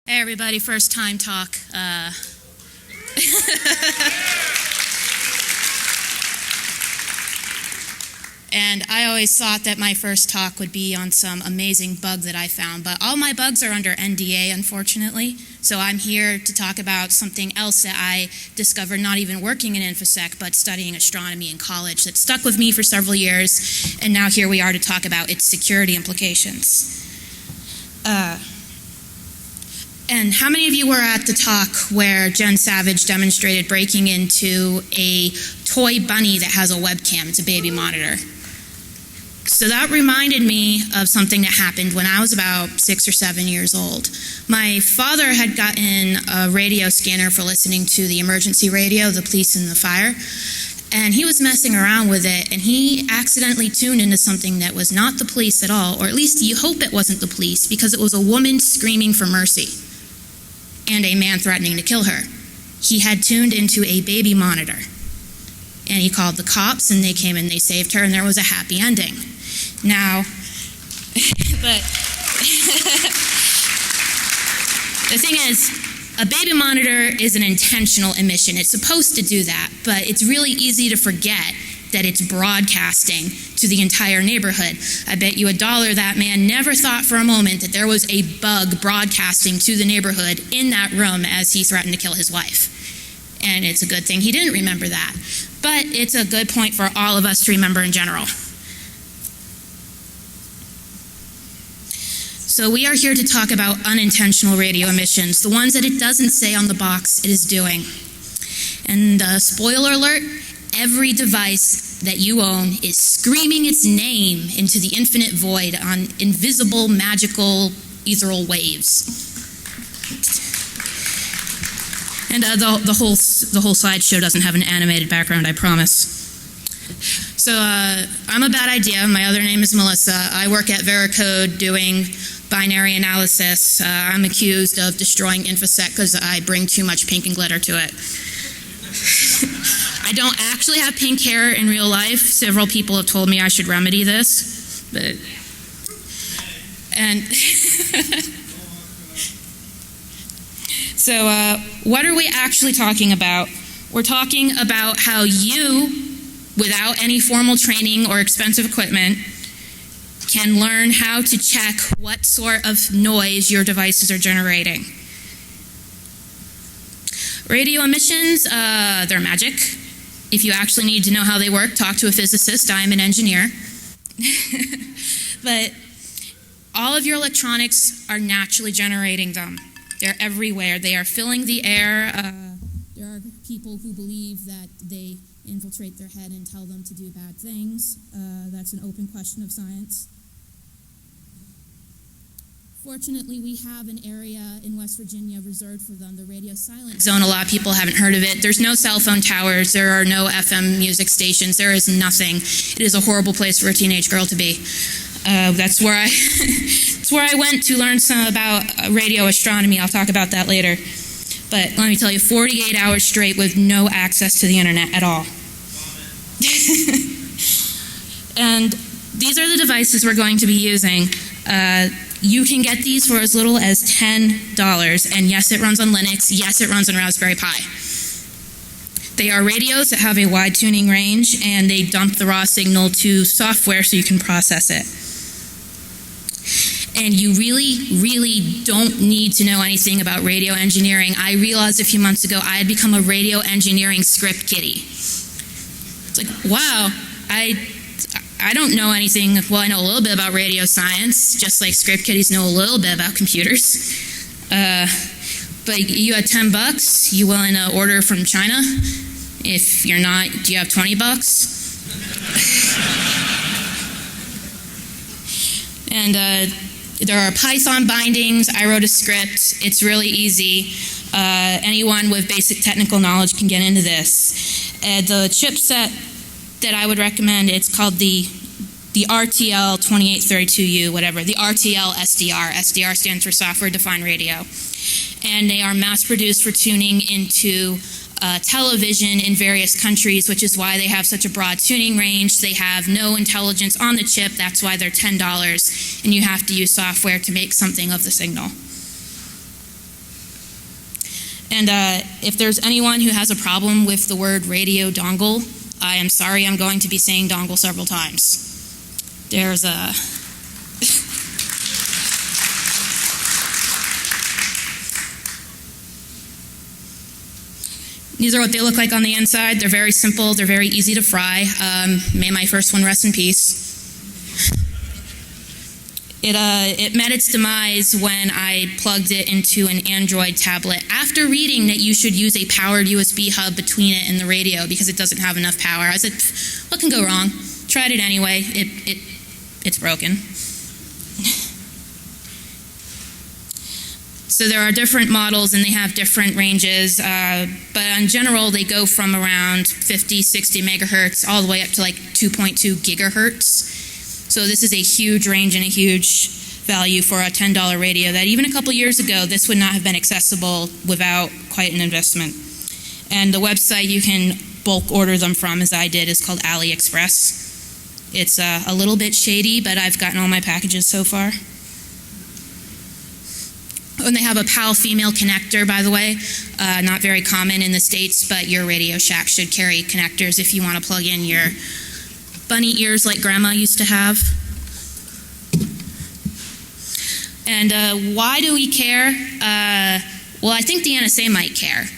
Hey everybody, first time talk. And I always thought that my first talk would be on some amazing bug that I found, but all my bugs are under NDA, unfortunately. So I'm here to talk about something else that I discovered not even working in InfoSec, but studying astronomy in college that stuck with me for several years, and now here we are to talk about its security implications. And how many of you were at the talk where Jen Savage demonstrated breaking into a toy bunny that has a webcam? It's a baby monitor. So that reminded me of something that happened when I was about 6 or 7 years old. My father had gotten a radio scanner for listening to the emergency radio, the police and the fire, and he was messing around with it, and he accidentally tuned into something that was not the police at all, or at least you hope it wasn't the police, because it was a woman screaming for mercy and a man threatening to kill her. He had tuned into a baby monitor, and he called the cops, and they came and they saved her, and there was a happy ending. Now, but the thing is, a baby monitor is an intentional emission. It's supposed to do that, but it's really easy to forget that it's broadcasting to the entire neighborhood. I bet you $1 that man never thought for a moment that there was a bug broadcasting to the neighborhood in that room as he threatened to kill his wife. And it's a good thing he didn't remember that. But it's a good point for all of us to remember in general. So we are here to talk about unintentional radio emissions, the ones that it doesn't say on the box it is doing. And spoiler alert, every device that you own is screaming its name into the infinite void on invisible, magical, ethereal waves. And the whole slideshow doesn't have an animated background, I promise. So I'm a bad idea. My other name is Melissa. I work at Veracode doing binary analysis. I'm accused of destroying InfoSec because I bring too much pink and glitter to it. I don't actually have pink hair in real life. Several people have told me I should remedy this, but so what are we actually talking about? We're talking about how you, without any formal training or expensive equipment, can learn how to check what sort of noise your devices are generating. Radio emissions, they're magic. If you actually need to know how they work, talk to a physicist. I am an engineer. But all of your electronics are naturally generating them. They're everywhere. They are filling the air. There are people who believe that they infiltrate their head and tell them to do bad things. That's an open question of science. Fortunately, we have an area in West Virginia reserved for them, the radio silent zone. A lot of people haven't heard of it. There's no cell phone towers. There are no FM music stations. There is nothing. It is a horrible place for a teenage girl to be. That's where I went to learn some about radio astronomy. I'll talk about that later. But let me tell you, 48 hours straight with no access to the internet at all. And these are the devices we're going to be using. You can get these for as little as $10, and yes, it runs on Linux, yes, it runs on Raspberry Pi. They are radios that have a wide tuning range, and they dump the raw signal to software so you can process it. And you really, really don't need to know anything about radio engineering. I realized a few months ago I had become a radio engineering script kiddie. It's like, wow, I don't know anything. Well, I know a little bit about radio science, just like script kiddies know a little bit about computers. But you had $10, you willing to order from China? If you're not, do you have $20? And there are Python bindings. I wrote a script. It's really easy. Anyone with basic technical knowledge can get into this. The chipset that I would recommend, it's called the RTL 2832U, whatever, the RTL SDR. SDR stands for Software Defined Radio. And they are mass produced for tuning into television in various countries, which is why they have such a broad tuning range. They have no intelligence on the chip. That's why they're $10. And you have to use software to make something of the signal. And if there's anyone who has a problem with the word radio dongle, I am sorry, I'm going to be saying dongle several times. There's a... These are what they look like on the inside. They're very simple. They're very easy to fry. May my first one rest in peace. It met its demise when I plugged it into an Android tablet after reading that you should use a powered USB hub between it and the radio because it doesn't have enough power. I said, what can go wrong? Tried it anyway. It's broken. So there are different models and they have different ranges, but in general they go from around 50, 60 megahertz all the way up to like 2.2 gigahertz. So this is a huge range and a huge value for a $10 radio that even a couple years ago this would not have been accessible without quite an investment. And the website you can bulk order them from, as I did, is called AliExpress. It's a little bit shady, but I've gotten all my packages so far. And they have a PAL female connector, by the way. Not very common in the States, but your Radio Shack should carry connectors if you want to plug in your bunny ears like Grandma used to have. And why do we care? Well, I think the NSA might care.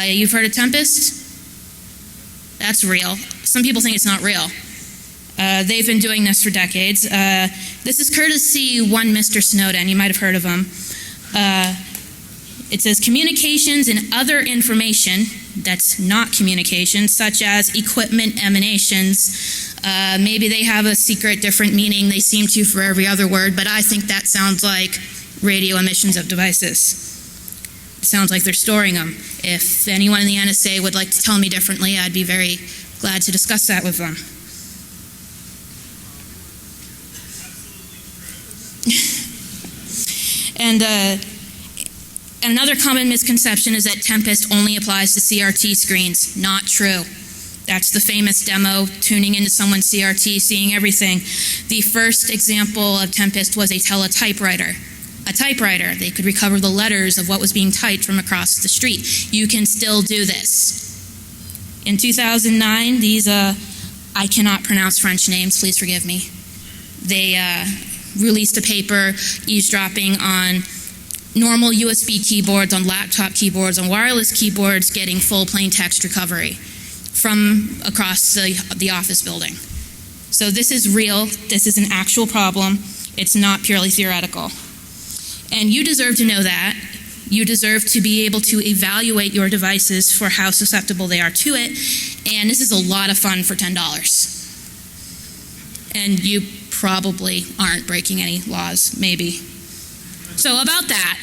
You've heard of Tempest? That's real. Some people think it's not real. They've been doing this for decades. This is courtesy one Mr. Snowden. You might have heard of him. It says communications and other information that's not communication, such as equipment emanations. Maybe they have a secret different meaning they seem to for every other word, but I think that sounds like radio emissions of devices. It sounds like they're storing them. If anyone in the NSA would like to tell me differently, I'd be very glad to discuss that with them. And another common misconception is that Tempest only applies to CRT screens. Not true. That's the famous demo, tuning into someone's CRT, seeing everything. The first example of Tempest was a teletypewriter. A typewriter. They could recover the letters of what was being typed from across the street. You can still do this. In 2009, these, I cannot pronounce French names, please forgive me. They released a paper eavesdropping on normal USB keyboards, on laptop keyboards, on wireless keyboards, getting full plain text recovery from across the office building. So this is real. This is an actual problem. It's not purely theoretical. And you deserve to know that. You deserve to be able to evaluate your devices for how susceptible they are to it. And this is a lot of fun for $10. And you probably aren't breaking any laws, maybe. So about that,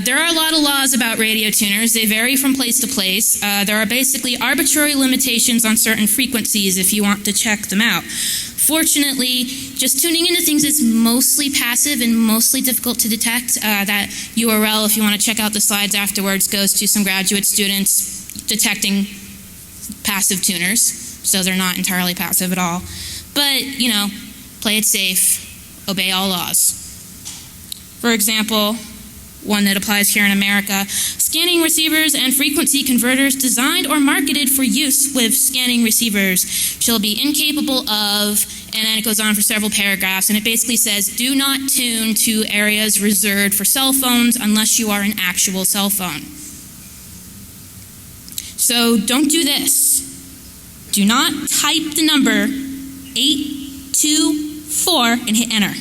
there are a lot of laws about radio tuners. They vary from place to place. There are basically arbitrary limitations on certain frequencies if you want to check them out. Fortunately, just tuning into things is mostly passive and mostly difficult to detect. That URL, if you want to check out the slides afterwards, goes to some graduate students detecting passive tuners. So they're not entirely passive at all. But, you know, play it safe, obey all laws. For example, one that applies here in America, scanning receivers and frequency converters designed or marketed for use with scanning receivers shall be incapable of, and then it goes on for several paragraphs, and it basically says, do not tune to areas reserved for cell phones unless you are an actual cell phone. So don't do this. Do not type the number 824 and hit enter.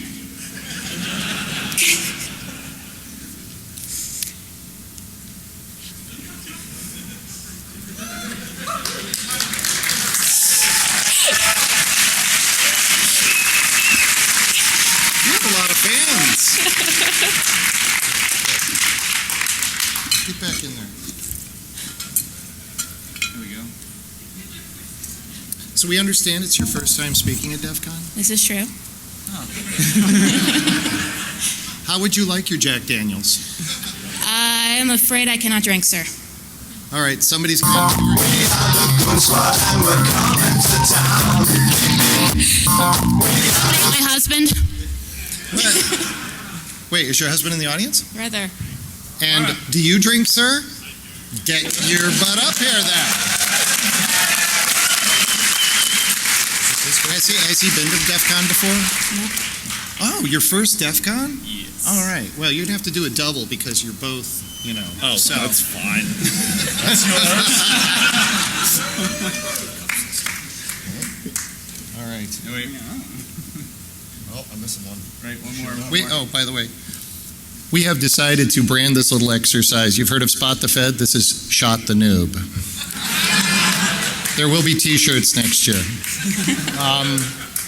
You have a lot of fans. Get back in there. There we go. So we understand it's your first time speaking at DEF CON? This is true. Oh. How would you like your Jack Daniels? I am afraid I cannot drink, sir. All right, somebody's coming. My husband. What? Wait, is your husband in the audience? Right there. And do you drink, sir? Get your butt up here then. Has he been to DEF CON before? No. Oh, your first DEF CON? Yes. All right. Well, you'd have to do a double because you're both, Oh, so. that's fine. That's yours. All right. No, wait. Oh, I'm missing one. Right, one more. By the way, we have decided to brand this little exercise. You've heard of Spot the Fed? This is Shot the Noob. There will be T-shirts next year.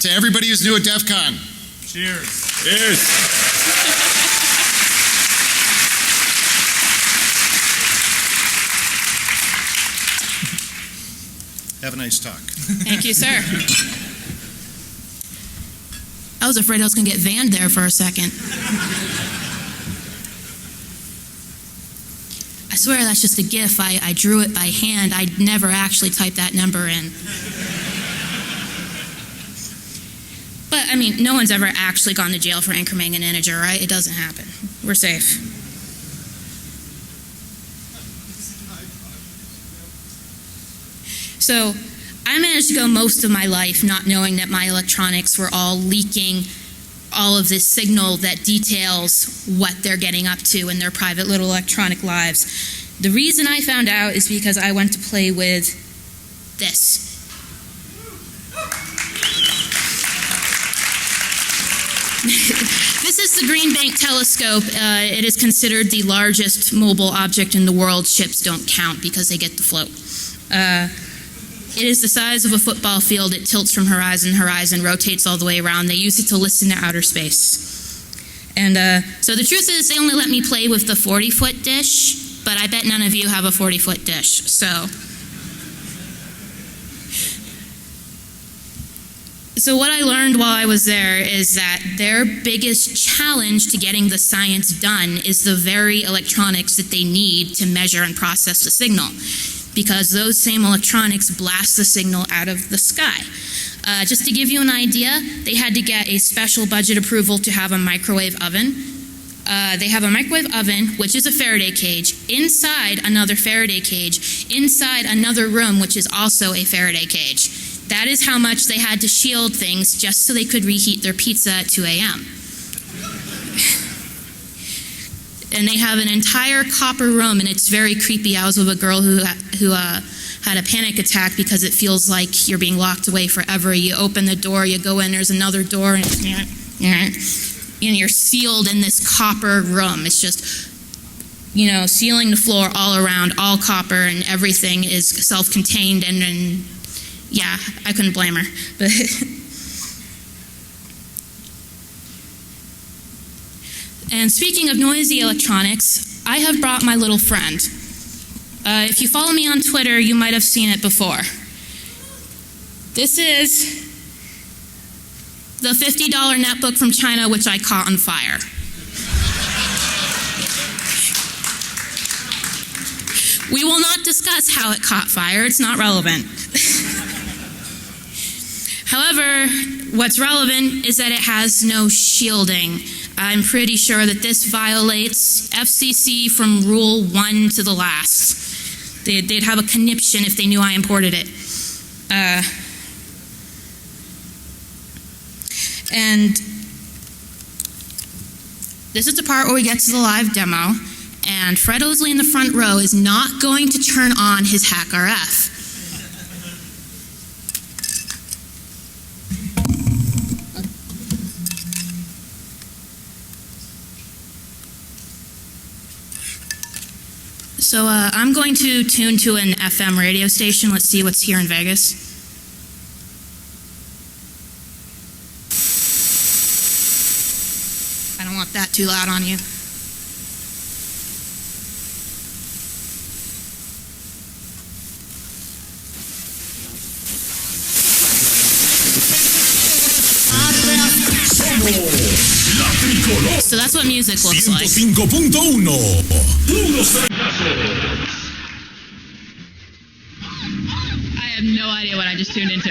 To everybody who's new at DEF CON. Cheers. Cheers. Have a nice talk. Thank you, sir. I was afraid I was going to get vanned there for a second. I swear that's just a GIF. I drew it by hand. I never actually typed that number in. But, I mean, no one's ever actually gone to jail for incrementing an integer, right? It doesn't happen. We're safe. So, I managed to go most of my life not knowing that my electronics were all leaking all of this signal that details what they're getting up to in their private little electronic lives. The reason I found out is because I went to play with this. This is the Green Bank telescope. It is considered the largest mobile object in the world. Ships don't count because they get to float. It is the size of a football field. It tilts from horizon to horizon, rotates all the way around. They use it to listen to outer space. And so the truth is they only let me play with the 40-foot dish, but I bet none of you have a 40-foot dish. So what I learned while I was there is that their biggest challenge to getting the science done is the very electronics that they need to measure and process the signal, because those same electronics blast the signal out of the sky. Just to give you an idea, they had to get a special budget approval to have a microwave oven. They have a microwave oven, which is a Faraday cage, inside another Faraday cage, inside another room, which is also a Faraday cage. That is how much they had to shield things just so they could reheat their pizza at 2 a.m. And they have an entire copper room, and it's very creepy. I was with a girl who had a panic attack because it feels like you're being locked away forever. You open the door, you go in, there's another door, and you're sealed in this copper room. It's just, ceiling to floor all around, all copper, and everything is self-contained, and yeah, I couldn't blame her. But and speaking of noisy electronics, I have brought my little friend. If you follow me on Twitter, you might have seen it before. This is the $50 netbook from China, which I caught on fire. We will not discuss how it caught fire. It's not relevant. However, what's relevant is that it has no shielding. I'm pretty sure that this violates FCC from Rule 1 to the last. They'd have a conniption if they knew I imported it. And this is the part where we get to the live demo, and Fred Osley in the front row is not going to turn on his HackRF. So I'm going to tune to an FM radio station. Let's see what's here in Vegas. I don't want that too loud on you. So that's what music looks like. 105.1. I have no idea what I just tuned into.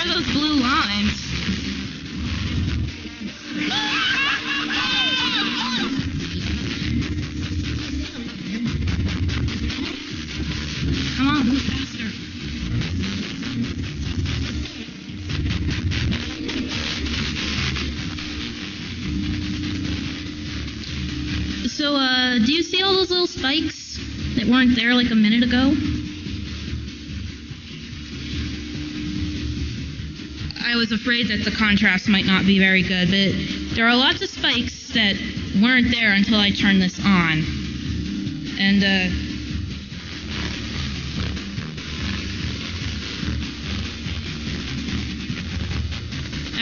are those blue lines? Come on, move faster. So, do you see all those little spikes that weren't there like a minute ago? I was afraid that the contrast might not be very good, but there are lots of spikes that weren't there until I turned this on. And, there,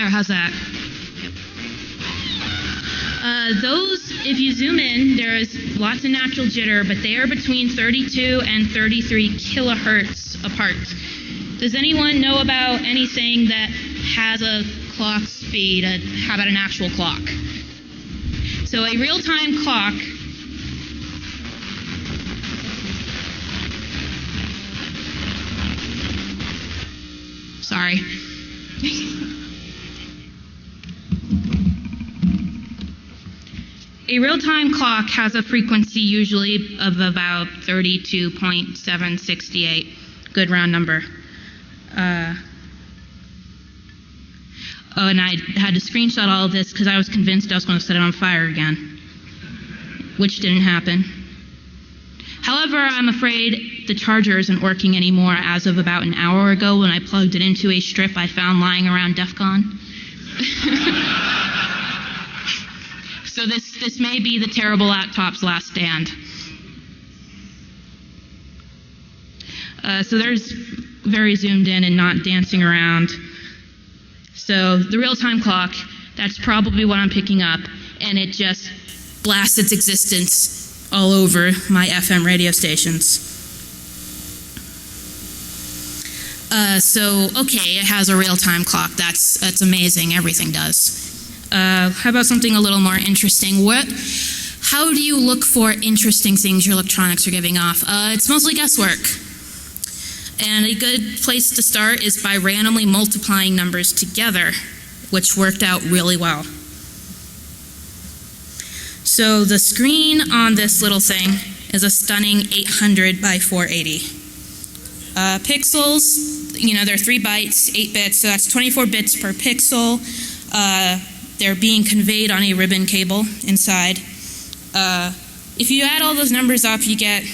how's that? Those, if you zoom in, there is lots of natural jitter, but they are between 32 and 33 kilohertz apart. Does anyone know about anything that has a clock speed? How about an actual clock? So a real-time clock sorry. A real-time clock has a frequency usually of about 32.768, good round number. And I had to screenshot all of this because I was convinced I was going to set it on fire again, which didn't happen. However, I'm afraid the charger isn't working anymore as of about an hour ago when I plugged it into a strip I found lying around DEF CON. So this may be the terrible laptop's last stand. So there's very zoomed in and not dancing around. So the real-time clock, that's probably what I'm picking up, and it just blasts its existence all over my FM radio stations. So, okay, it has a real-time clock. That's amazing. Everything does. How about something a little more interesting? How do you look for interesting things your electronics are giving off? It's mostly guesswork. And a good place to start is by randomly multiplying numbers together, which worked out really well. So the screen on this little thing is a stunning 800 by 480. Pixels, they're 3 bytes, 8 bits, so that's 24 bits per pixel. They're being conveyed on a ribbon cable inside. If you add all those numbers up, you get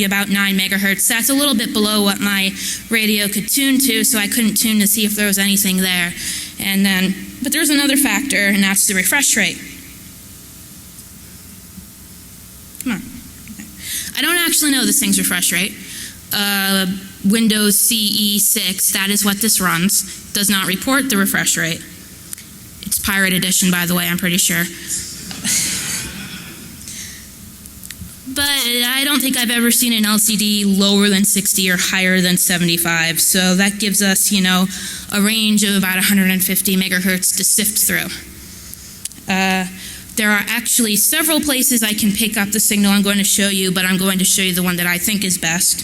about 9 megahertz. That's a little bit below what my radio could tune to, so I couldn't tune to see if there was anything there. But there's another factor, and that's the refresh rate. Come on. I don't actually know this thing's refresh rate. Windows CE 6, that is what this runs, does not report the refresh rate. It's Pirate Edition, by the way, I'm pretty sure. But I don't think I've ever seen an LCD lower than 60 or higher than 75. So that gives us, a range of about 150 megahertz to sift through. There are actually several places I can pick up the signal I'm going to show you, but I'm going to show you the one that I think is best.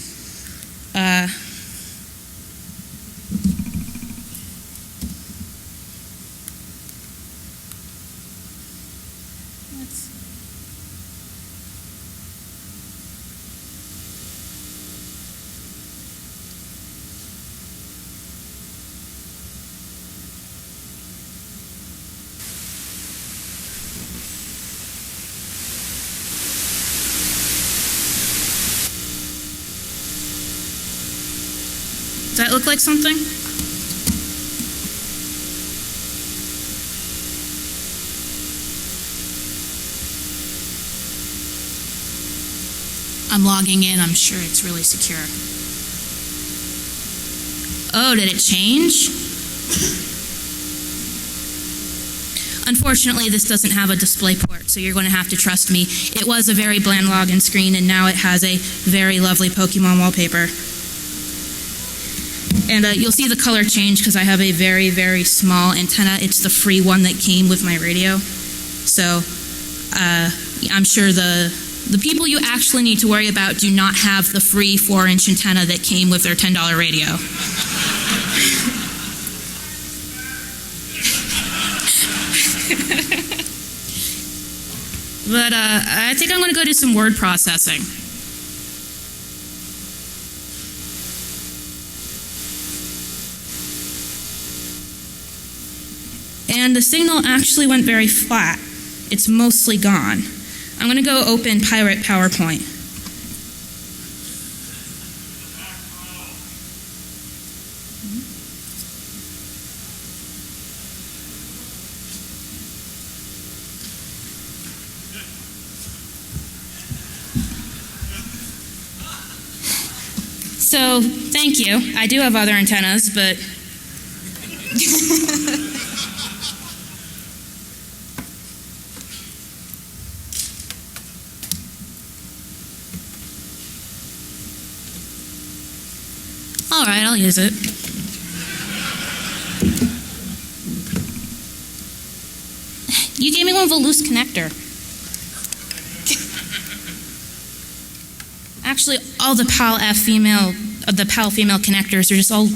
Does that look like something? I'm logging in. I'm sure it's really secure. Oh, did it change? Unfortunately, this doesn't have a display port, so you're going to have to trust me. It was a very bland login screen, and now it has a very lovely Pokemon wallpaper. And you'll see the color change because I have a very, very small antenna. It's the free one that came with my radio. So I'm sure the people you actually need to worry about do not have the free 4-inch antenna that came with their $10 radio. But I think I'm going to go do some word processing. And the signal actually went very flat. It's mostly gone. I'm going to go open Pirate PowerPoint. So, thank you. I do have other antennas, but all right, I'll use it. You gave me one with a loose connector. Actually, all the PAL female connectors are just all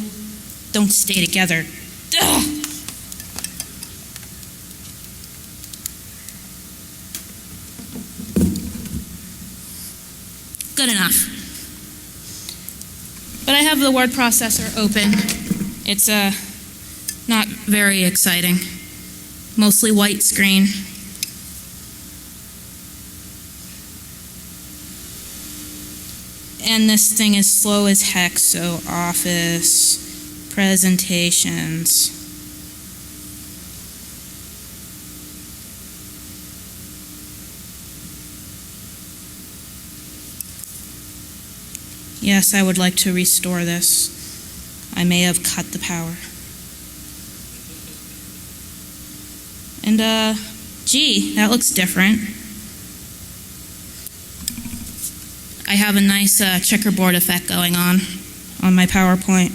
don't stay together. Ugh. Good enough. But I have the word processor open. It's not very exciting. Mostly white screen. And this thing is slow as heck, so Office, presentations. Yes, I would like to restore this. I may have cut the power. And, gee, that looks different. I have a nice checkerboard effect going on my PowerPoint.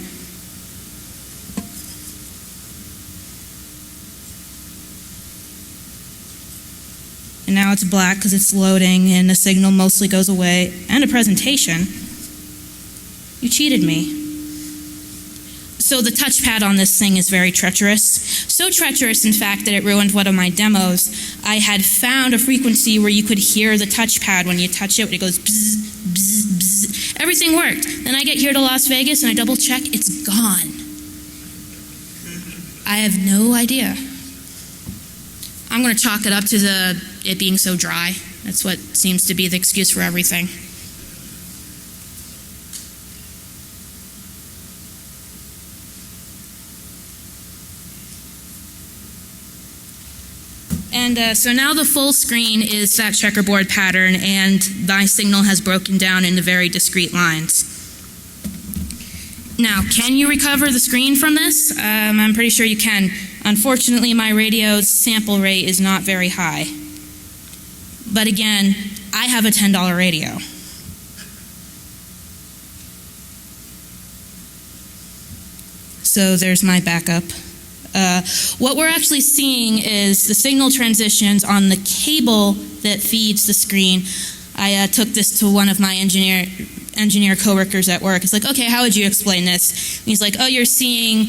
And now it's black because it's loading and the signal mostly goes away. And a presentation. You cheated me. So the touchpad on this thing is very treacherous. So treacherous, in fact, that it ruined one of my demos. I had found a frequency where you could hear the touchpad when you touch it. It goes bzz, bzz, bzz. Everything worked. Then I get here to Las Vegas and I double check. It's gone. I have no idea. I'm going to chalk it up to it being so dry. That's what seems to be the excuse for everything. And so now the full screen is that checkerboard pattern, and my signal has broken down into very discrete lines. Now, can you recover the screen from this? I'm pretty sure you can. Unfortunately, my radio's sample rate is not very high. But again, I have a $10 radio. So there's my backup. What we're actually seeing is the signal transitions on the cable that feeds the screen. I took this to one of my engineer coworkers at work. It's like, okay, how would you explain this? And he's like, oh, you're seeing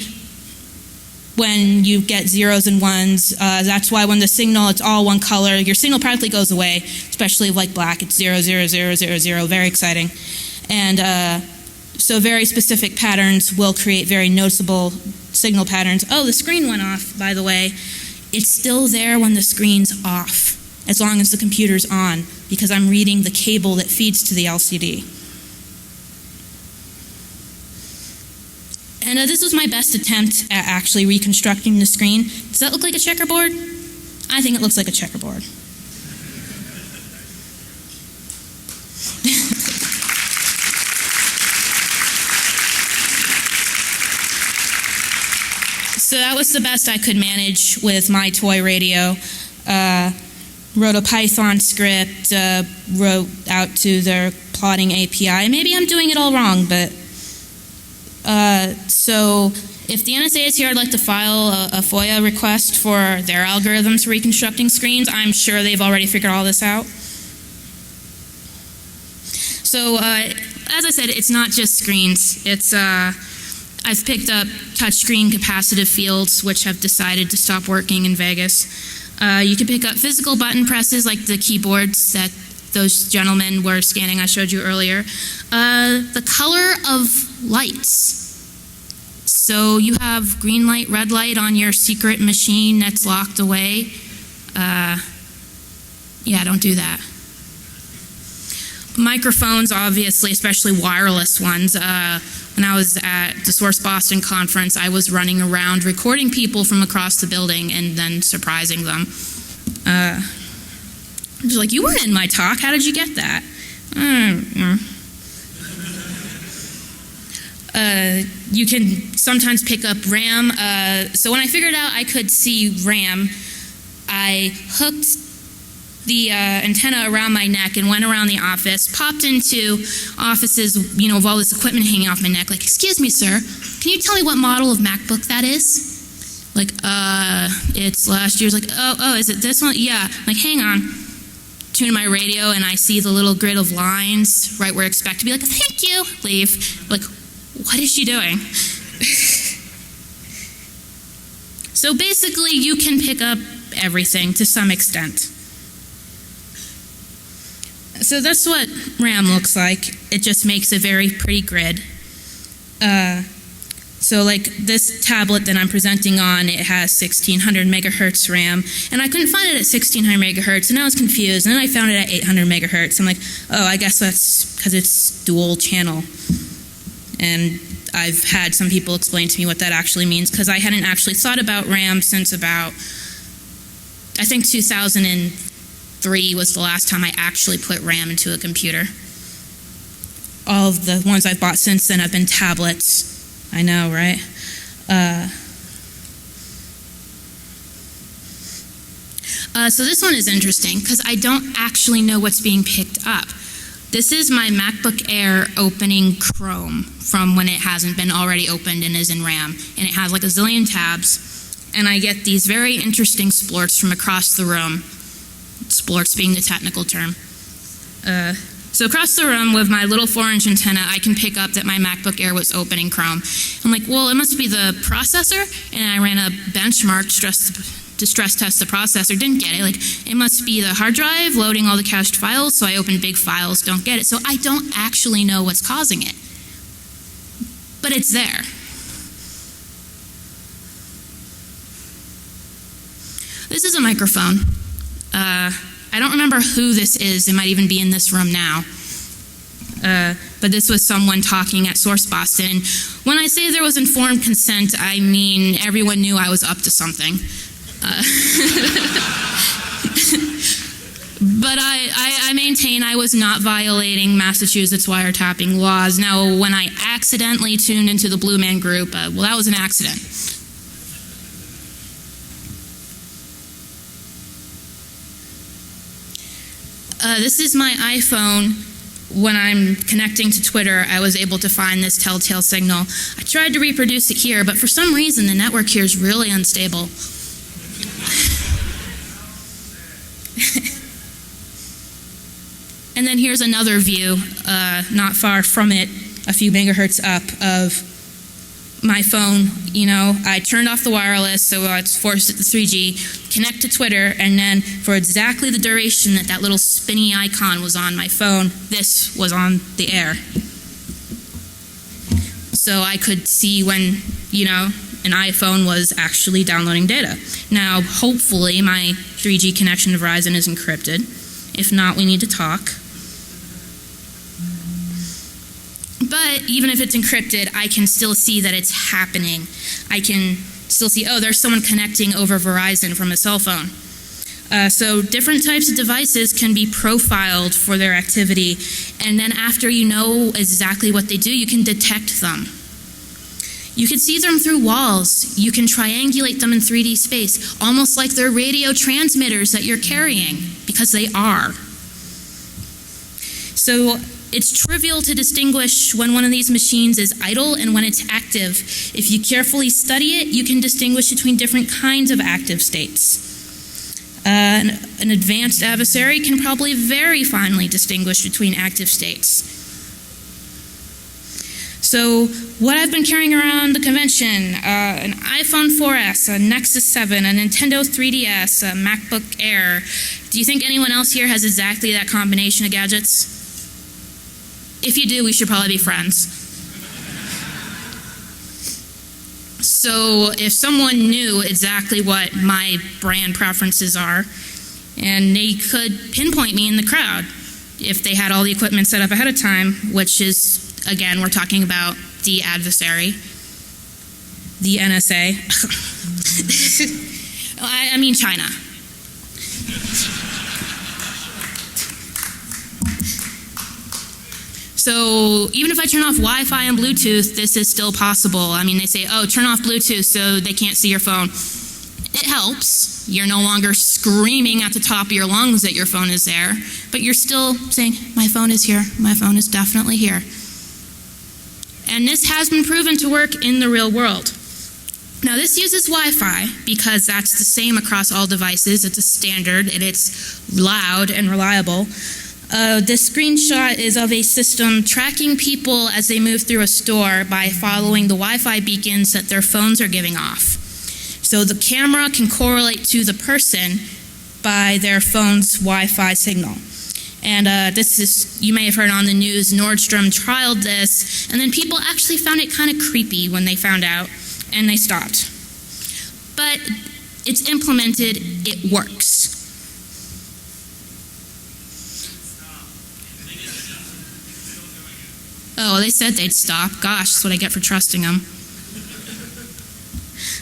when you get zeros and ones. That's why when the signal, it's all one color. Your signal practically goes away, especially like black. It's 0, 0, 0, 0, 0. Very exciting. And so very specific patterns will create very noticeable signal patterns. Oh, the screen went off, by the way. It's still there when the screen's off, as long as the computer's on, because I'm reading the cable that feeds to the LCD. And this was my best attempt at actually reconstructing the screen. Does that look like a checkerboard? I think it looks like a checkerboard. So that was the best I could manage with my toy radio. Wrote a Python script, wrote out to their plotting API. Maybe I'm doing it all wrong, but so if the NSA is here, I'd like to file a FOIA request for their algorithms for reconstructing screens. I'm sure they've already figured all this out. So as I said, it's not just screens. It's I've picked up touchscreen capacitive fields, which have decided to stop working in Vegas. You can pick up physical button presses like the keyboards that those gentlemen were scanning I showed you earlier. The color of lights. So you have green light, red light on your secret machine that's locked away. Yeah, don't do that. Microphones, obviously, especially wireless ones. When I was at the Source Boston conference, I was running around recording people from across the building and then surprising them. I was like, you weren't in my talk. How did you get that? You can sometimes pick up RAM. So when I figured out I could see RAM, I hooked the antenna around my neck and went around the office, popped into offices, with all this equipment hanging off my neck, like, excuse me, sir, can you tell me what model of MacBook that is? Like, it's last year's. Like, oh, is it this one? Yeah. I'm like, hang on. Tune my radio and I see the little grid of lines right where I expect to be like, thank you, leave. Like, what is she doing? So basically, you can pick up everything to some extent. So that's what RAM looks like. It just makes a very pretty grid. So like this tablet that I'm presenting on, it has 1600 megahertz RAM, and I couldn't find it at 1600 megahertz, and I was confused, and then I found it at 800 megahertz. I'm like, oh, I guess that's because it's dual channel. And I've had some people explain to me what that actually means, because I hadn't actually thought about RAM since about, I think 2003 was the last time I actually put RAM into a computer. All of the ones I've bought since then have been tablets. I know, right? So this one is interesting because I don't actually know what's being picked up. This is my MacBook Air opening Chrome from when it hasn't been already opened and is in RAM. And it has like a zillion tabs. And I get these very interesting splorts from across the room. Splorts being the technical term. So across the room with my little 4-inch antenna, I can pick up that my MacBook Air was opening Chrome. I'm like, well, it must be the processor. And I ran a benchmark to stress test the processor, didn't get it. Like, it must be the hard drive loading all the cached files, so I open big files, don't get it. So I don't actually know what's causing it. But it's there. This is a microphone. I don't remember who this is. It might even be in this room now. But this was someone talking at Source Boston. When I say there was informed consent, I mean everyone knew I was up to something. But I maintain I was not violating Massachusetts wiretapping laws. Now, when I accidentally tuned into the Blue Man Group, well, that was an accident. This is my iPhone. When I'm connecting to Twitter, I was able to find this telltale signal. I tried to reproduce it here, but for some reason, the network here is really unstable. And then here's another view, not far from it, a few megahertz up, of my phone. I turned off the wireless, so it's forced at the 3G, connect to Twitter, and then for exactly the duration that little spinny icon was on my phone, this was on the air. So I could see when, an iPhone was actually downloading data. Now, hopefully, my 3G connection to Verizon is encrypted. If not, we need to talk. But even if it's encrypted, I can still see that it's happening. I can still see, oh, there's someone connecting over Verizon from a cell phone. So different types of devices can be profiled for their activity, and then after you know exactly what they do, you can detect them. You can see them through walls. You can triangulate them in 3D space, almost like they're radio transmitters that you're carrying, because they are. So it's trivial to distinguish when one of these machines is idle and when it's active. If you carefully study it, you can distinguish between different kinds of active states. An advanced adversary can probably very finely distinguish between active states. So So what I've been carrying around the convention, an iPhone 4S, a Nexus 7, a Nintendo 3DS, a MacBook Air. Do you think anyone else here has exactly that combination of gadgets? If you do, we should probably be friends. So if someone knew exactly what my brand preferences are, and they could pinpoint me in the crowd if they had all the equipment set up ahead of time, which is, again, we're talking about the adversary, the NSA. I mean China. So even if I turn off Wi-Fi and Bluetooth, this is still possible. I mean, they say, oh, turn off Bluetooth so they can't see your phone. It helps. You're no longer screaming at the top of your lungs that your phone is there, but you're still saying, my phone is here. My phone is definitely here. And this has been proven to work in the real world. Now, this uses Wi-Fi because that's the same across all devices. It's a standard, and it's loud and reliable. This screenshot is of a system tracking people as they move through a store by following the Wi-Fi beacons that their phones are giving off. So the camera can correlate to the person by their phone's Wi-Fi signal. And this is, you may have heard on the news, Nordstrom trialed this, and then people actually found it kind of creepy when they found out, and they stopped. But it's implemented, it works. Oh, they said they'd stop. Gosh, that's what I get for trusting them.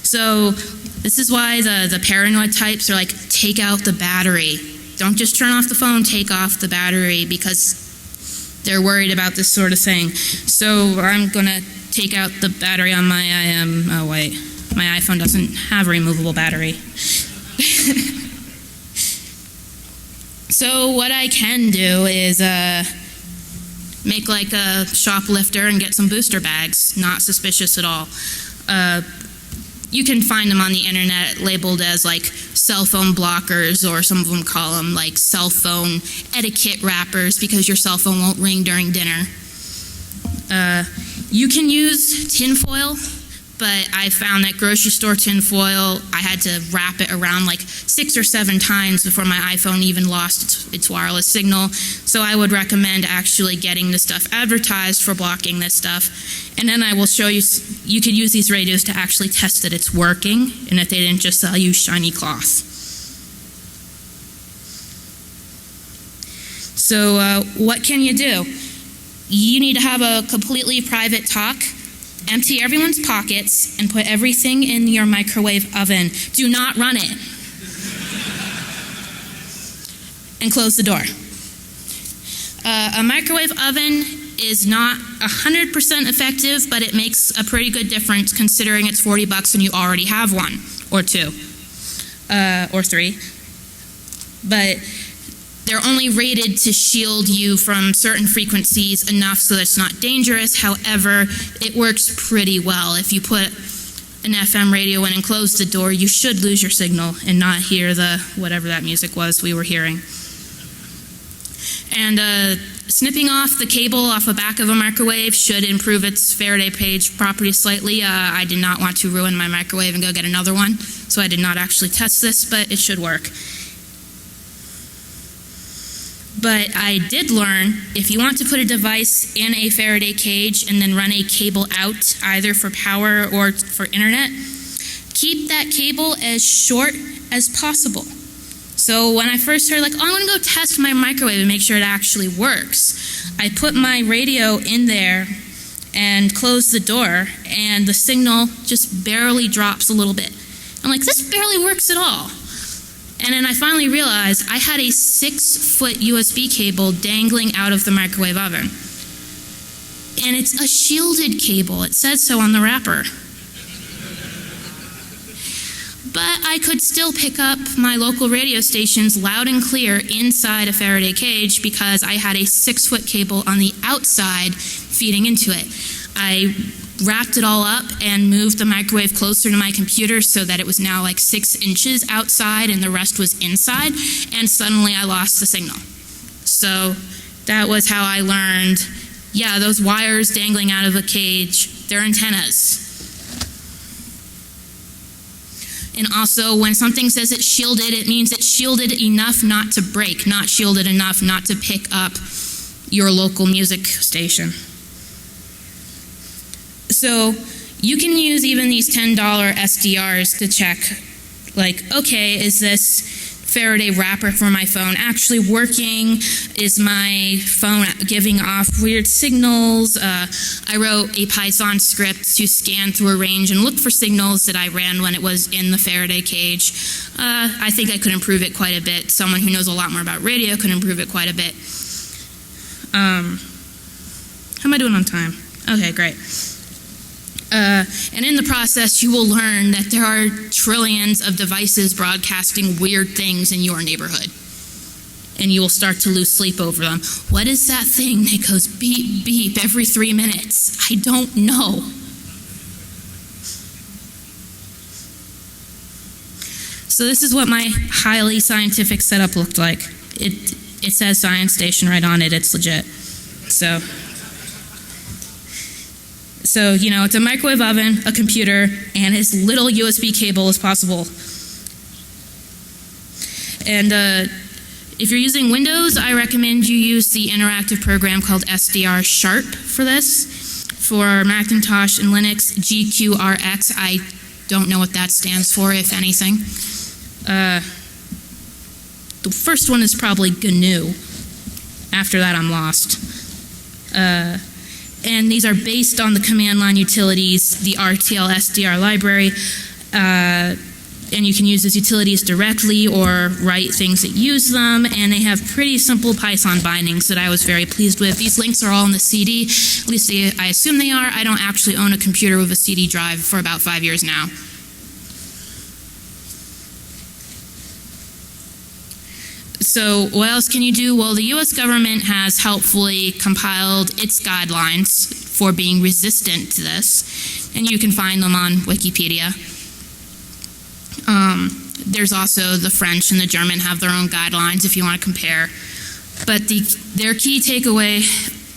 So this is why the paranoid types are like, take out the battery. Don't just turn off the phone, take off the battery, because they're worried about this sort of thing. So I'm going to take out the battery on my, my iPhone doesn't have a removable battery. So what I can do is make like a shoplifter and get some booster bags. Not suspicious at all. You can find them on the internet labeled as like cell phone blockers, or some of them call them like cell phone etiquette wrappers because your cell phone won't ring during dinner. You can use tinfoil, but I found that grocery store tinfoil, I had to wrap it around like 6 or 7 times before my iPhone even lost its wireless signal. So I would recommend actually getting the stuff advertised for blocking this stuff. And then I will show you, you could use these radios to actually test that it's working and that they didn't just sell you shiny cloth. So what can you do? You need to have a completely private talk. Empty everyone's pockets and put everything in your microwave oven. Do not run it. And close the door. A microwave oven is not 100% effective, but it makes a pretty good difference considering it's $40 and you already have one, or 2, or 3. But they're only rated to shield you from certain frequencies enough so that it's not dangerous. However, it works pretty well. If you put an FM radio in and close the door, you should lose your signal and not hear the whatever that music was we were hearing. And snipping off the cable off the back of a microwave should improve its Faraday cage property slightly. I did not want to ruin my microwave and go get another one, so I did not actually test this, but it should work. But I did learn, if you want to put a device in a Faraday cage and then run a cable out, either for power or for internet, keep that cable as short as possible. So when I first heard, like, oh, I'm going to go test my microwave and make sure it actually works, I put my radio in there and closed the door, and the signal just barely drops a little bit. I'm like, this barely works at all. And then I finally realized I had a 6-foot USB cable dangling out of the microwave oven. And it's a shielded cable. It says so on the wrapper. But I could still pick up my local radio stations loud and clear inside a Faraday cage because I had a 6-foot cable on the outside feeding into it. I wrapped it all up and moved the microwave closer to my computer so that it was now like 6 inches outside and the rest was inside, and suddenly I lost the signal. So that was how I learned Yeah, those wires dangling out of a cage, they're antennas. And also, when something says it's shielded, it means it's shielded enough not to break, not shielded enough not to pick up your local music station. So you can use even these $10 SDRs to check, like, okay, is this Faraday wrapper for my phone actually working? Is my phone giving off weird signals? I wrote a Python script to scan through a range and look for signals that I ran when it was in the Faraday cage. I think I could improve it quite a bit. Someone who knows a lot more about radio could improve it quite a bit. How am I doing on time? Okay, great. And in the process, you will learn that there are trillions of devices broadcasting weird things in your neighborhood. And you will start to lose sleep over them. What is that thing that goes beep, beep every 3 minutes? I don't know. So this is what my highly scientific setup looked like. It says Science Station right on it. It's legit. So, you know, it's a microwave oven, a computer, and as little USB cable as possible. And if you're using Windows, I recommend you use the interactive program called SDR Sharp for this. For Macintosh and Linux, GQRX, I don't know what that stands for, if anything. The first one is probably GNU. After that, I'm lost. And these are based on the command line utilities, the RTL SDR library, and you can use those utilities directly or write things that use them, and they have pretty simple Python bindings that I was very pleased with. These links are all in the CD, at least I assume they are. I don't actually own a computer with a CD drive for about 5 years now. So what else can you do? Well, the U.S. government has helpfully compiled its guidelines for being resistant to this, and you can find them on Wikipedia. There's also the French and the German have their own guidelines if you want to compare. But their key takeaway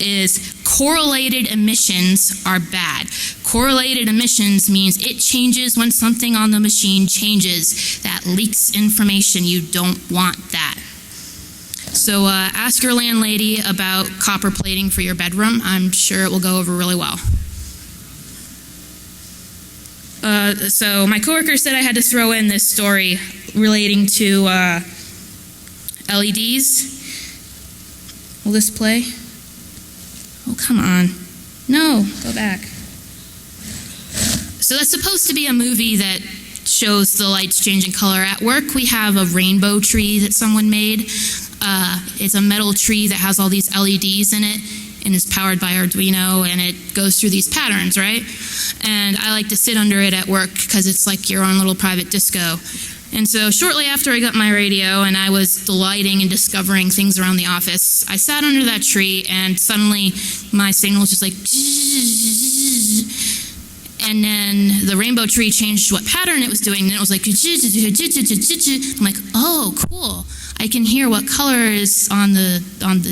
is correlated emissions are bad. Correlated emissions means it changes when something on the machine changes. That leaks information. You don't want that. So ask your landlady about copper plating for your bedroom. I'm sure it will go over really well. So my coworker said I had to throw in this story relating to LEDs. Will this play? Oh, come on. No, go back. So that's supposed to be a movie that shows the lights changing color. At work, we have a rainbow tree that someone made. It's a metal tree that has all these LEDs in it and is powered by Arduino, and it goes through these patterns, right? And I like to sit under it at work because it's like your own little private disco. And so shortly after I got my radio and I was delighting in discovering things around the office, I sat under that tree and suddenly my signal was just like, and then the rainbow tree changed what pattern it was doing, and it was like, I'm like, oh, cool. I can hear what color is on the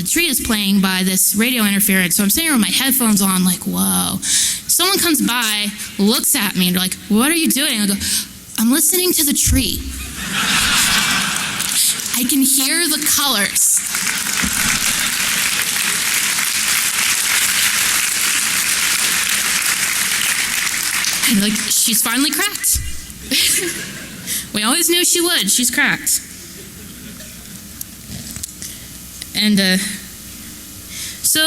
tree is playing by this radio interference. So I'm sitting here with my headphones on, like, whoa. Someone comes by, looks at me, and they're like, what are you doing? I go, I'm listening to the tree. I can hear the colors. And like, she's finally cracked. We always knew she would. She's cracked. And so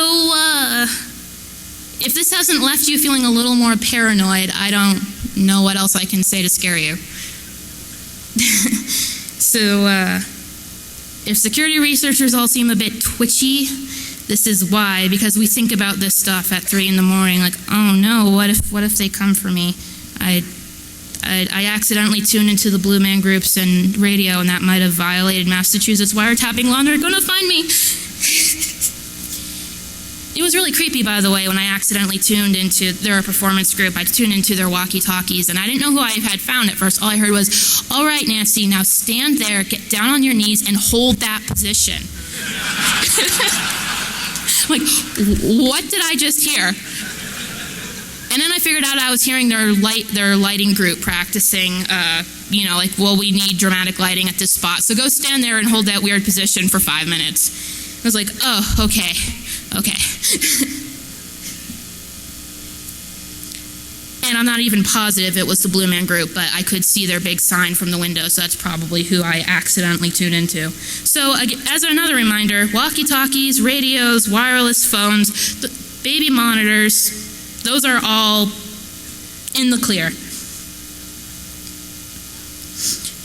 if this hasn't left you feeling a little more paranoid, I don't know what else I can say to scare you. So if security researchers all seem a bit twitchy, this is why, because we think about this stuff at 3 in the morning, like, oh no, what if they come for me? I accidentally tuned into the Blue Man Groups and radio, and that might have violated Massachusetts wiretapping law, and they're going to find me. It was really creepy, by the way, when I accidentally tuned into their performance group. I tuned into their walkie-talkies, and I didn't know who I had found at first. All I heard was, all right, Nancy, now stand there, get down on your knees, and hold that position. I'm like, what did I just hear? And then I figured out I was hearing their lighting group practicing, like, well, we need dramatic lighting at this spot, so go stand there and hold that weird position for 5 minutes. I was like, oh, okay. And I'm not even positive it was the Blue Man Group, but I could see their big sign from the window, so that's probably who I accidentally tuned into. So as another reminder, walkie-talkies, radios, wireless phones, baby monitors, those are all in the clear.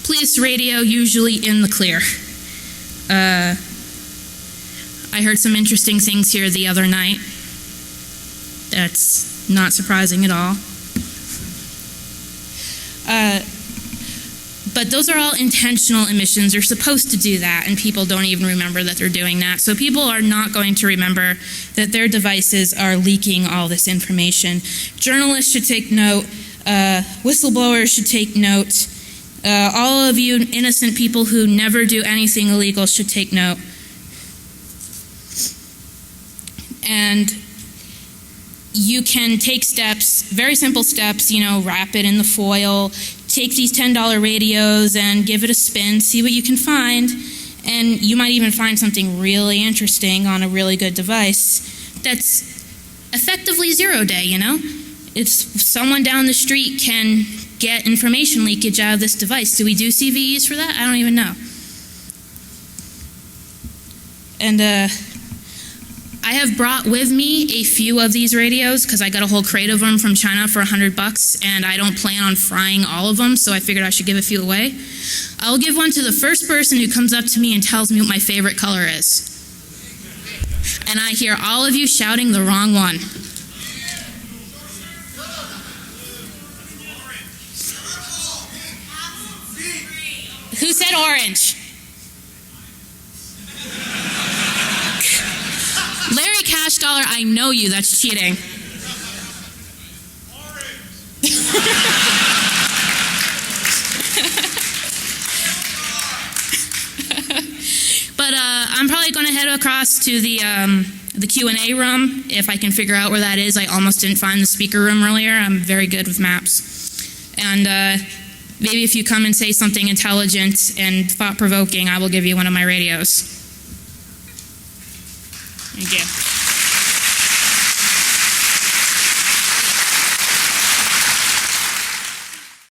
Police radio, usually in the clear. I heard some interesting things here the other night. That's not surprising at all. But those are all intentional emissions. They're supposed to do that, and people don't even remember that they're doing that. So people are not going to remember that their devices are leaking all this information. Journalists should take note. Whistleblowers should take note. All of you innocent people who never do anything illegal should take note. And you can take steps, very simple steps, wrap it in the foil, take these $10 radios and give it a spin, see what you can find, and you might even find something really interesting on a really good device that's effectively zero-day, It's someone down the street can get information leakage out of this device. Do we do CVEs for that? I don't even know. And I have brought with me a few of these radios because I got a whole crate of them from China for $100, and I don't plan on frying all of them, so I figured I should give a few away. I'll give one to the first person who comes up to me and tells me what my favorite color is. And I hear all of you shouting the wrong one. Who said orange? Larry Cash Dollar, I know you. That's cheating. But I'm probably going to head across to the Q&A room if I can figure out where that is. I almost didn't find the speaker room earlier. I'm very good with maps. And maybe if you come and say something intelligent and thought-provoking, I will give you one of my radios. Thank you.